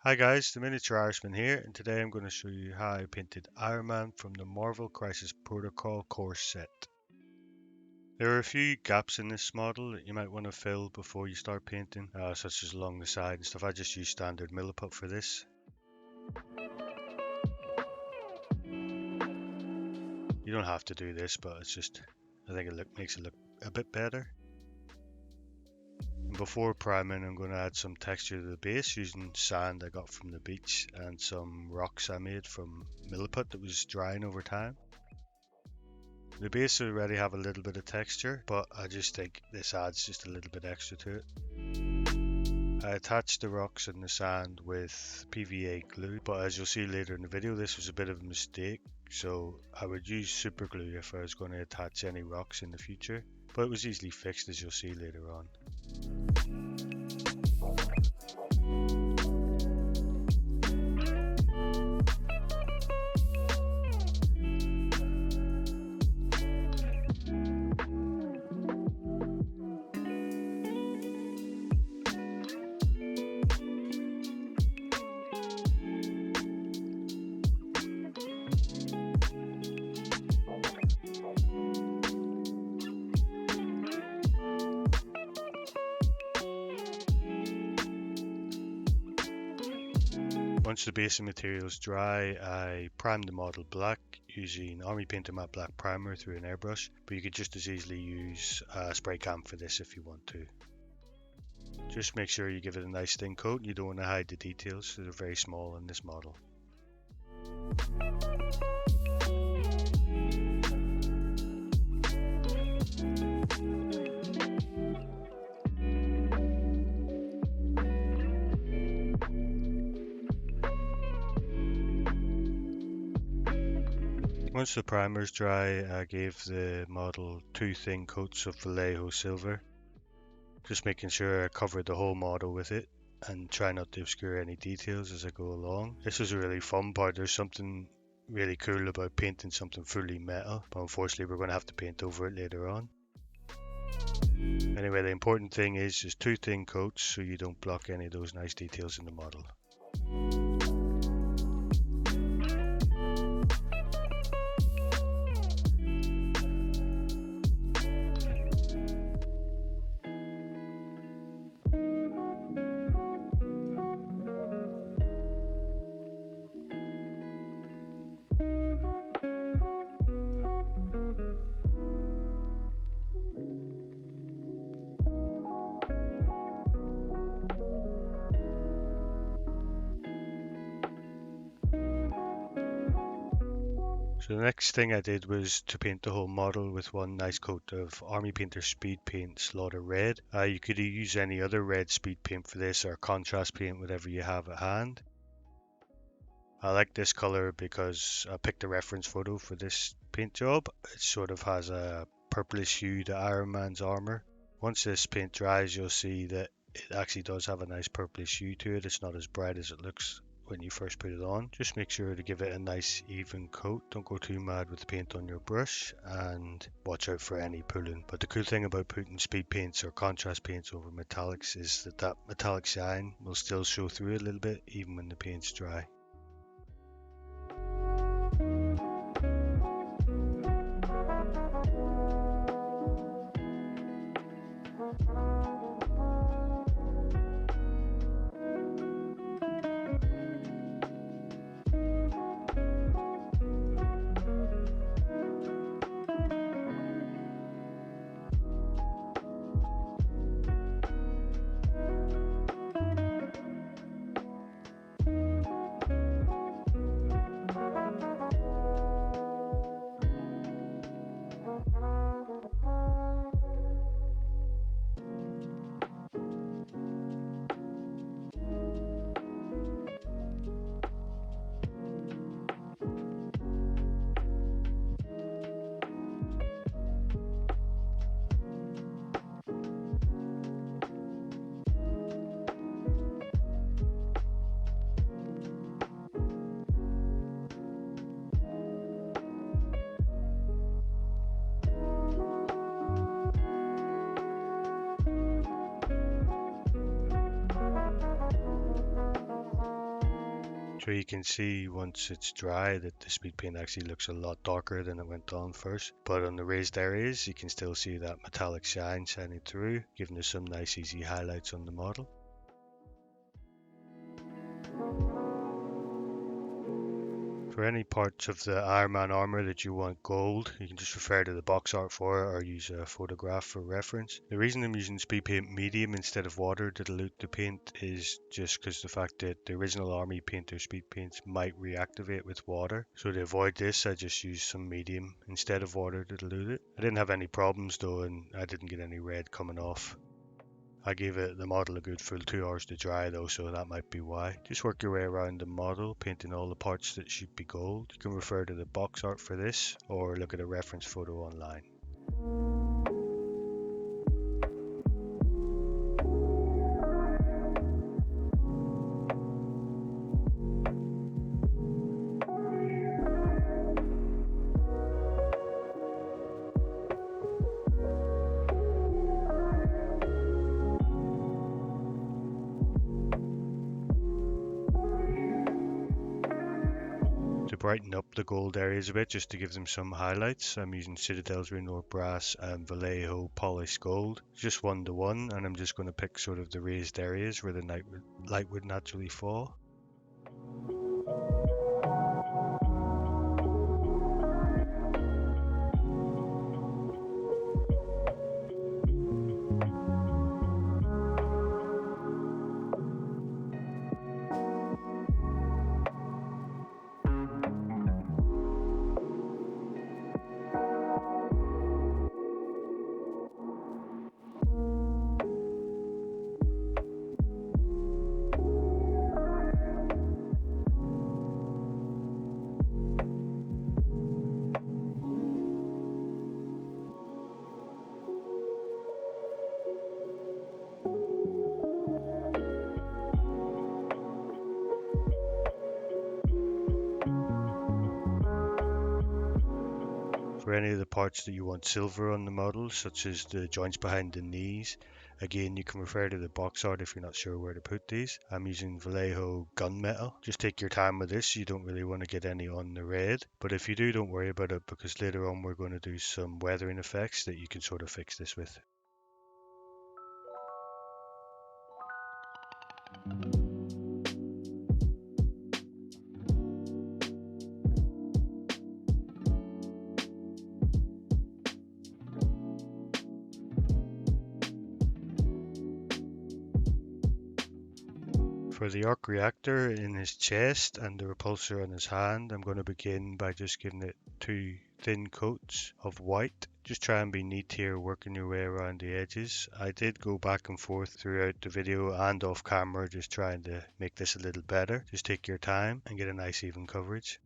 Hi guys, the Miniature Irishman here, and today I'm going to show you how I painted Ironman from the Marvel Crisis Protocol course set. There are a few gaps in this model that you might want to fill before you start painting, such as along the side and stuff. I just use standard milliput for this. You don't have to do this, but I think it makes it look a bit better. Before priming, I'm going to add some texture to the base using sand I got from the beach and some rocks I made from milliput that was drying over time. The base already have a little bit of texture, but I just think this adds just a little bit extra to it. I attached the rocks and the sand with PVA glue, but as you'll see later in the video, this was a bit of a mistake, so I would use super glue if I was going to attach any rocks in the future, but it was easily fixed as you'll see later on. Once the basic material is dry, I primed the model black using Army Painter Matte Black Primer through an airbrush, but you could just as easily use a spray can for this if you want to. Just make sure you give it a nice thin coat, you don't want to hide the details, so they're very small in this model. Once the primer is dry, I gave the model 2 thin coats of Vallejo silver, just making sure I covered the whole model with it and try not to obscure any details as I go along. This was a really fun part. There's something really cool about painting something fully metal, but unfortunately we're going to have to paint over it later on. Anyway, the important thing is just 2 thin coats so you don't block any of those nice details in the model. So the next thing I did was to paint the whole model with one nice coat of Army Painter Speedpaint Slaughter Red. You could use any other red speed paint for this or contrast paint, whatever you have at hand. I like this color because I picked a reference photo for this paint job. It sort of has a purplish hue to Iron Man's armor. Once this paint dries, you'll see that it actually does have a nice purplish hue to it. It's not as bright as it looks when you first put it on. Just make sure to give it a nice even coat. Don't go too mad with the paint on your brush and watch out for any pulling. But the cool thing about putting speed paints or contrast paints over metallics is that metallic shine will still show through a little bit even when the paint's dry. So you can see once it's dry that the speed paint actually looks a lot darker than it went on first. But on the raised areas, you can still see that metallic shine shining through, giving us some nice easy highlights on the model. For any parts of the Ironman armor that you want gold, you can just refer to the box art for it or use a photograph for reference. The reason I'm using speed paint medium instead of water to dilute the paint is just because the fact that the original army painter speed paints might reactivate with water. So to avoid this, I just used some medium instead of water to dilute it. I didn't have any problems though, and I didn't get any red coming off. I gave the model a good full 2 hours to dry though, so that might be why. Just work your way around the model, painting all the parts that should be gold. You can refer to the box art for this, or look at a reference photo online. To brighten up the gold areas a bit, just to give them some highlights, I'm using Citadel's Renor Brass and Vallejo Polished Gold, just 1:1, and I'm just going to pick sort of the raised areas where the light would naturally fall. For any of the parts that you want silver on the model, such as the joints behind the knees, again you can refer to the box art if you're not sure where to put these. I'm using Vallejo gunmetal. Just take your time with this, you don't really want to get any on the red, but if you do, don't worry about it, because later on we're going to do some weathering effects that you can sort of fix this with. For the arc reactor in his chest and the repulsor on his hand, I'm going to begin by just giving it 2 thin coats of white. Just try and be neat here, working your way around the edges. I did go back and forth throughout the video and off camera, just trying to make this a little better. Just take your time and get a nice even coverage.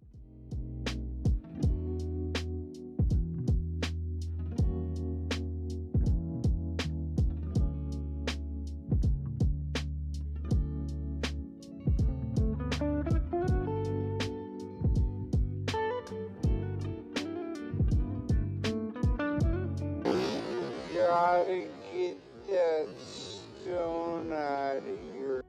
Gotta get that stone out of here.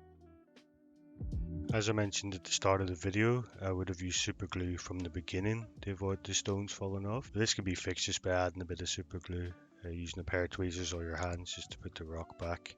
As I mentioned at the start of the video, I would have used super glue from the beginning to avoid the stones falling off. This can be fixed just by adding a bit of super glue, using a pair of tweezers or your hands just to put the rock back.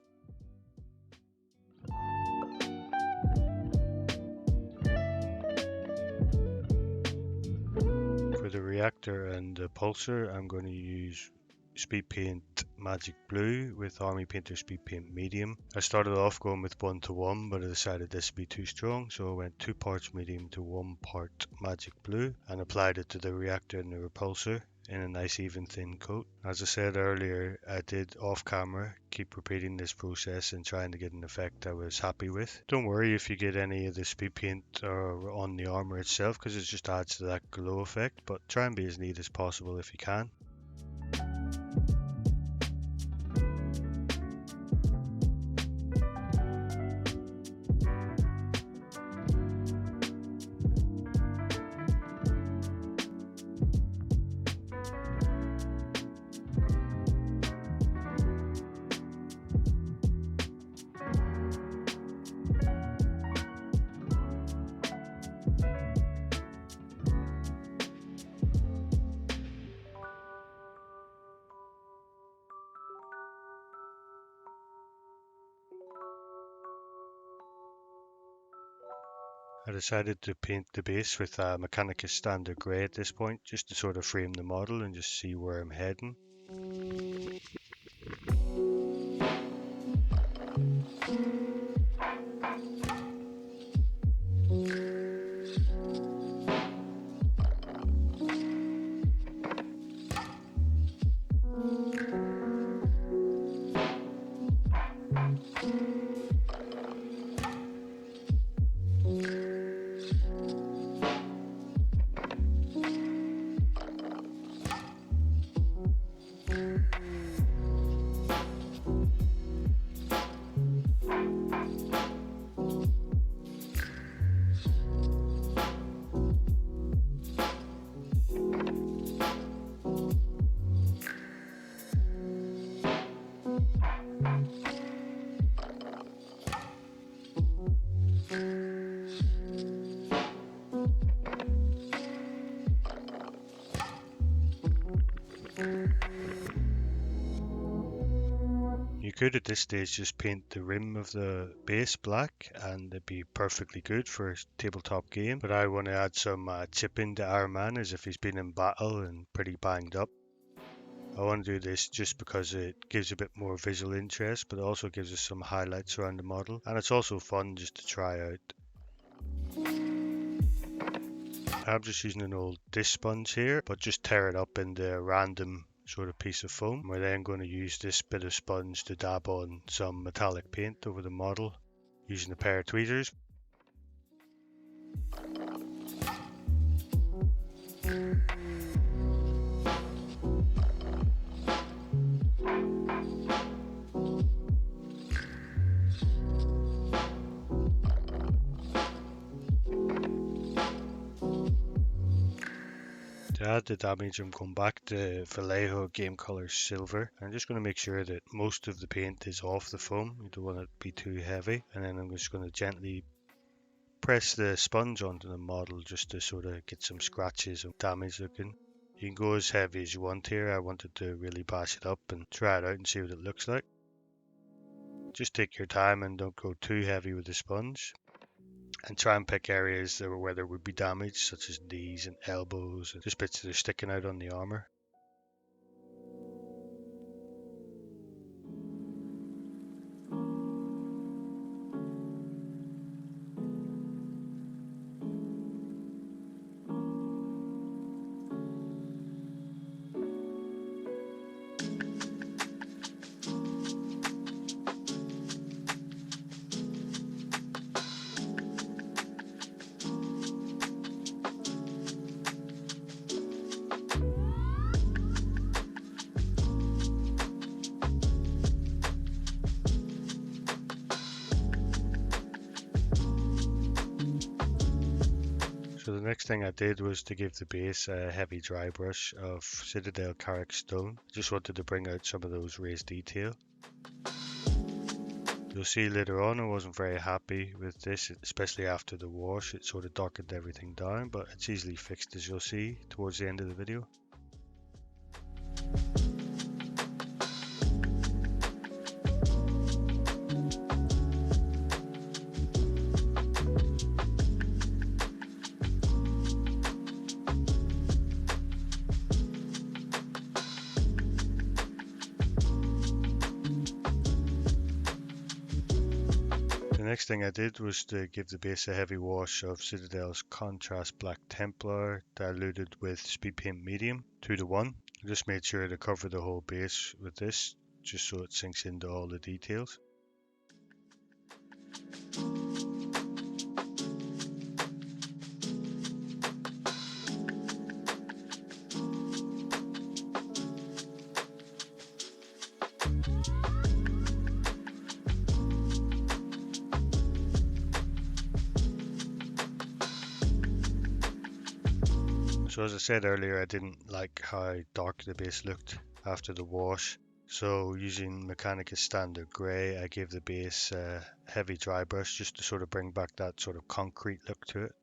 For the reactor and the pulsar, I'm going to use Speed Paint Magic Blue with Army Painter Speed Paint Medium. I started off going with 1:1, but I decided this would be too strong, so I went 2 parts medium to 1 part Magic Blue and applied it to the reactor and the repulsor in a nice even thin coat. As I said earlier, I did off camera keep repeating this process and trying to get an effect I was happy with. Don't worry if you get any of the speed paint on the armor itself, because it just adds to that glow effect, but try and be as neat as possible if you can. I decided to paint the base with Mechanicus Standard Grey at this point, just to sort of frame the model and just see where I'm heading. You could at this stage just paint the rim of the base black and it'd be perfectly good for a tabletop game, but I want to add some chipping to Ironman as if he's been in battle and pretty banged up. I want to do this just because it gives a bit more visual interest, but it also gives us some highlights around the model, and it's also fun just to try out. I'm just using an old dish sponge here, but just tear it up into a random sort of piece of foam. We're then going to use this bit of sponge to dab on some metallic paint over the model using a pair of tweezers. To add the damage, I'm going back to Vallejo Game Color Silver. I'm just going to make sure that most of the paint is off the foam. You don't want it to be too heavy. And then I'm just going to gently press the sponge onto the model just to sort of get some scratches and damage looking. You can go as heavy as you want here. I wanted to really bash it up and try it out and see what it looks like. Just take your time and don't go too heavy with the sponge. And try and pick areas where there would be damage, such as knees and elbows, and just bits that are sticking out on the armor. So the next thing I did was to give the base a heavy dry brush of Citadel Karak stone. I just wanted to bring out some of those raised detail. You'll see later on I wasn't very happy with this, especially after the wash. It sort of darkened everything down, but it's easily fixed, as you'll see towards the end of the video. The next thing I did was to give the base a heavy wash of Citadel's Contrast Black Templar diluted with Speedpaint Medium 2:1. I just made sure to cover the whole base with this just so it sinks into all the details. So as I said earlier, I didn't like how dark the base looked after the wash. So using Mechanicus Standard Grey, I gave the base a heavy dry brush just to sort of bring back that sort of concrete look to it.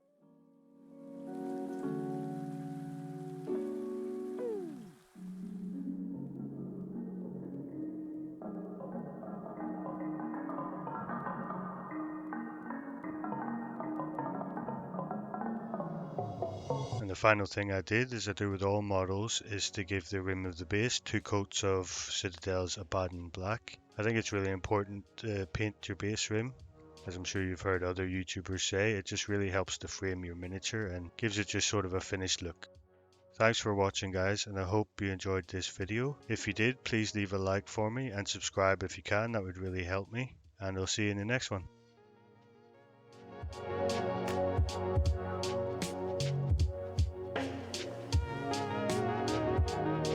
the final thing I did, as I do with all models, is to give the rim of the base 2 coats of Citadel's Abaddon black. I think it's really important to paint your base rim. As I'm sure you've heard other YouTubers say, it just really helps to frame your miniature and gives it just sort of a finished look. Thanks for watching guys, and I hope you enjoyed this video. If you did, please leave a like for me and subscribe if you can, that would really help me. And I'll see you in the next one.